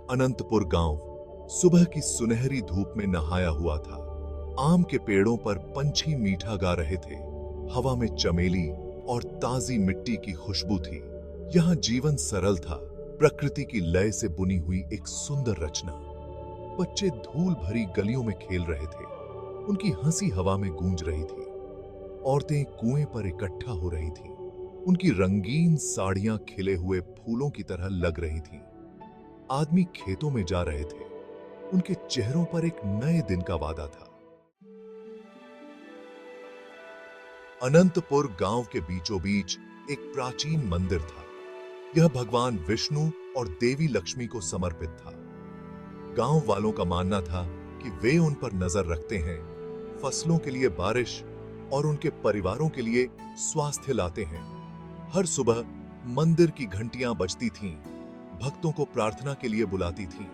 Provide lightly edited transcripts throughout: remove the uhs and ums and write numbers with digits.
अनंतपुर गांव सुबह की सुनहरी धूप में नहाया हुआ था। आम के पेड़ों पर पंछी मीठा गा रहे थे। हवा में चमेली और ताजी मिट्टी की खुशबू थी। यहाँ जीवन सरल था, प्रकृति की लय से बुनी हुई एक सुंदर रचना। बच्चे धूल भरी गलियों में खेल रहे थे। उनकी हंसी हवा में गूंज रही थी। औरतें कुएं पर इकट्ठा हो रही थीं। उनकी रंगीन साड़ियां खिले हुए फूलों की तरह लग रही थीं। आदमी खेतों में जा रहे थे। उनके चेहरों पर एक नए दिन का वादा था। अनंतपुर गांव के बीचों बीच एक प्राचीन मंदिर था। यह भगवान विष्णु और देवी लक्ष्मी को समर्पित था। गांव वालों का मानना था कि वे उन पर नजर रखते हैं, फसलों के लिए बारिश और उनके परिवारों के लिए स्वास्थ्य लाते हैं। हर सुबह मंदिर की घंटियां बजती थीं, भक्तों को प्रार्थना के लिए बुलाती थीं।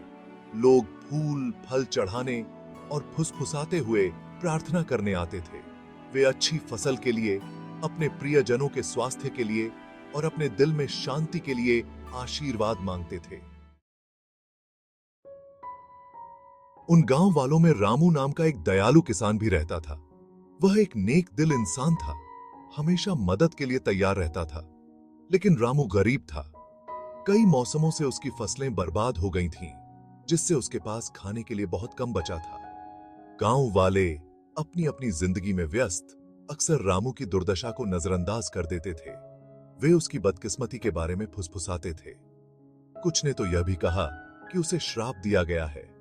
लोग फूल फल चढ़ाने और फुसफुसाते हुए प्रार्थना करने आते थे। वे अच्छी फसल के लिए, अपने प्रियजनों के स्वास्थ्य के लिए और अपने दिल में शांति के लिए आशीर्वाद मांगते थे। उन गांव वालों में रामू नाम का एक दयालु किसान भी रहता था। वह एक नेक दिल इंसान था, हमेशा मदद के लिए तैयार रहता था। लेकिन रामू गरीब था। कई मौसमों से उसकी फसलें बर्बाद हो गई थीं, जिससे उसके पास खाने के लिए बहुत कम बचा था। गांव वाले अपनी अपनी जिंदगी में व्यस्त अक्सर रामू की दुर्दशा को नजरअंदाज कर देते थे। वे उसकी बदकिस्मती के बारे में फुसफुसाते थे। कुछ ने तो यह भी कहा कि उसे श्राप दिया गया है।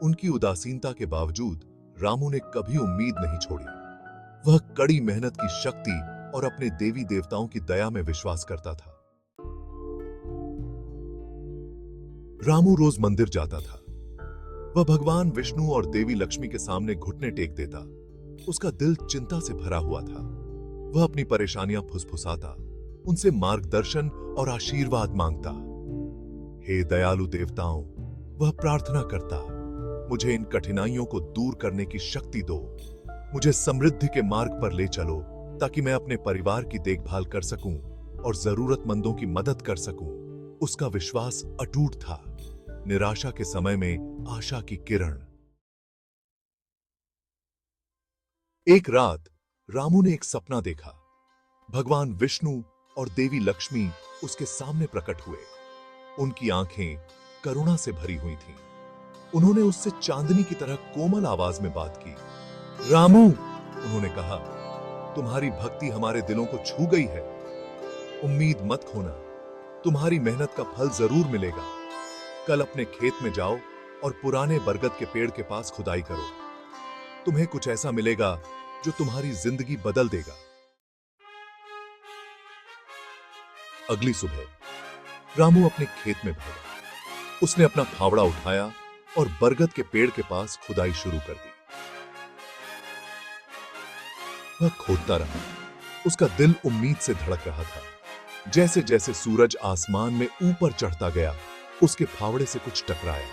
उनकी उदासीनता के बावजूद रामू ने कभी उम्मीद नहीं छोड़ी। वह कड़ी मेहनत की शक्ति और अपने देवी देवताओं की दया में विश्वास करता था। रामू रोज मंदिर जाता था। वह भगवान विष्णु और देवी लक्ष्मी के सामने घुटने टेक देता। उसका दिल चिंता से भरा हुआ था। वह अपनी परेशानियां फुसफुसाता, उनसे मार्गदर्शन और आशीर्वाद मांगता। हे दयालु देवताओं, वह प्रार्थना करता, मुझे इन कठिनाइयों को दूर करने की शक्ति दो। मुझे समृद्धि के मार्ग पर ले चलो, ताकि मैं अपने परिवार की देखभाल कर सकूं और जरूरतमंदों की मदद कर सकूं। उसका विश्वास अटूट था। निराशा के समय में आशा की किरण। एक रात रामू ने एक सपना देखा। भगवान विष्णु और देवी लक्ष्मी उसके सामने प्रकट हुए। उनकी आंखें करुणा से भरी हुई थीं। उन्होंने उससे चांदनी की तरह कोमल आवाज में बात की। रामू, उन्होंने कहा, तुम्हारी भक्ति हमारे दिलों को छू गई है। उम्मीद मत खोना, तुम्हारी मेहनत का फल जरूर मिलेगा। कल अपने खेत में जाओ और पुराने बरगद के पेड़ के पास खुदाई करो। तुम्हें कुछ ऐसा मिलेगा जो तुम्हारी जिंदगी बदल देगा। अगली सुबह रामू अपने खेत में भागा। उसने अपना फावड़ा उठाया और बरगद के पेड़ के पास खुदाई शुरू कर दी। वह खोदता रहा। उसका दिल उम्मीद से धड़क रहा था। जैसे जैसे सूरज आसमान में ऊपर चढ़ता गया, उसके फावड़े से कुछ टकराया।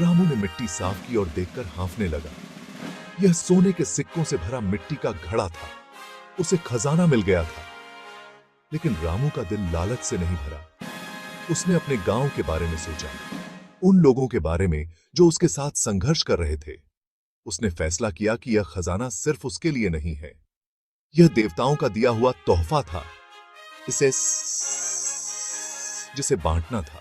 रामू ने मिट्टी साफ की और देखकर हांफने लगा। यह सोने के सिक्कों से भरा मिट्टी का घड़ा था। उसे खजाना मिल गया था। लेकिन रामू का दिल लालच से नहीं भरा। उसने अपने गांव के बारे में सोचा, उन लोगों के बारे में जो उसके साथ संघर्ष कर रहे थे। उसने फैसला किया कि यह खजाना सिर्फ उसके लिए नहीं है, यह देवताओं का दिया हुआ तोहफा था। जिसे बांटना था।